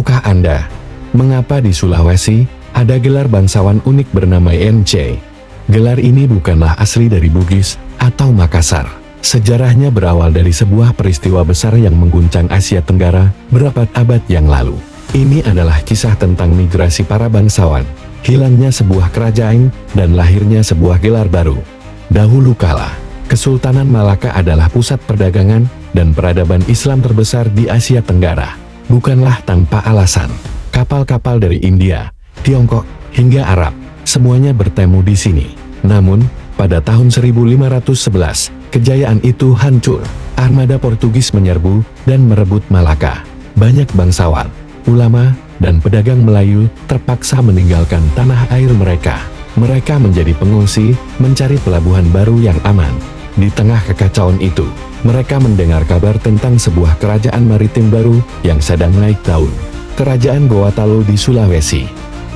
Tahukah Anda, mengapa di Sulawesi ada gelar bangsawan unik bernama NC? Gelar ini bukanlah asli dari Bugis atau Makassar. Sejarahnya berawal dari sebuah peristiwa besar yang mengguncang Asia Tenggara berabad-abad yang lalu. Ini adalah kisah tentang migrasi para bangsawan, hilangnya sebuah kerajaan, dan lahirnya sebuah gelar baru. Dahulu kala, Kesultanan Malaka adalah pusat perdagangan dan peradaban Islam terbesar di Asia Tenggara. Bukanlah tanpa alasan, kapal-kapal dari India, Tiongkok, hingga Arab, semuanya bertemu di sini. Namun, pada tahun 1511, kejayaan itu hancur. Armada Portugis menyerbu dan merebut Malaka. Banyak bangsawan, ulama, dan pedagang Melayu terpaksa meninggalkan tanah air mereka. Mereka menjadi pengungsi, mencari pelabuhan baru yang aman. Di tengah kekacauan itu, mereka mendengar kabar tentang sebuah kerajaan maritim baru yang sedang naik daun. Kerajaan Goa Talo di Sulawesi.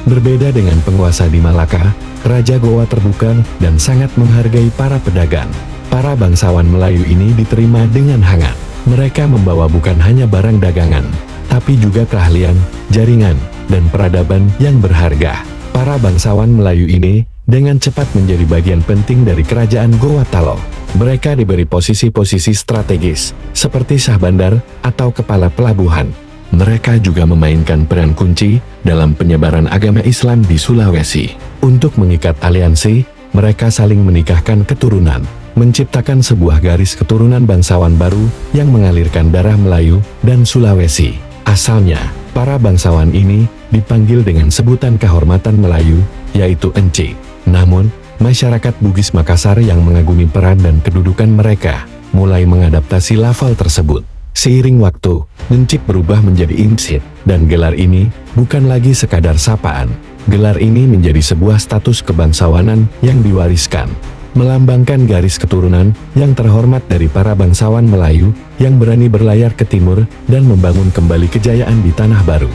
Berbeda dengan penguasa di Malaka, Raja Goa terbuka dan sangat menghargai para pedagang. Para bangsawan Melayu ini diterima dengan hangat. Mereka membawa bukan hanya barang dagangan, tapi juga keahlian, jaringan, dan peradaban yang berharga. Para bangsawan Melayu ini dengan cepat menjadi bagian penting dari kerajaan Goa Talo. Mereka diberi posisi-posisi strategis, seperti Syah Bandar atau kepala pelabuhan. Mereka juga memainkan peran kunci dalam penyebaran agama Islam di Sulawesi. Untuk mengikat aliansi, mereka saling menikahkan keturunan, menciptakan sebuah garis keturunan bangsawan baru yang mengalirkan darah Melayu dan Sulawesi. Asalnya, para bangsawan ini dipanggil dengan sebutan kehormatan Melayu, yaitu Enci. Namun, masyarakat Bugis Makassar yang mengagumi peran dan kedudukan mereka mulai mengadaptasi lafal tersebut. Seiring waktu, Encik berubah menjadi Imsit, dan gelar ini bukan lagi sekadar sapaan. Gelar ini menjadi sebuah status kebangsawanan yang diwariskan, melambangkan garis keturunan yang terhormat dari para bangsawan Melayu yang berani berlayar ke timur dan membangun kembali kejayaan di tanah baru.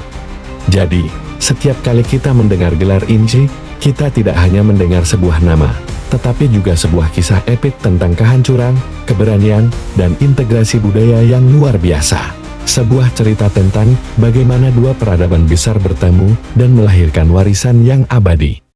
Jadi, setiap kali kita mendengar gelar Inci, kita tidak hanya mendengar sebuah nama, tetapi juga sebuah kisah epik tentang kehancuran, keberanian, dan integrasi budaya yang luar biasa. Sebuah cerita tentang bagaimana dua peradaban besar bertemu dan melahirkan warisan yang abadi.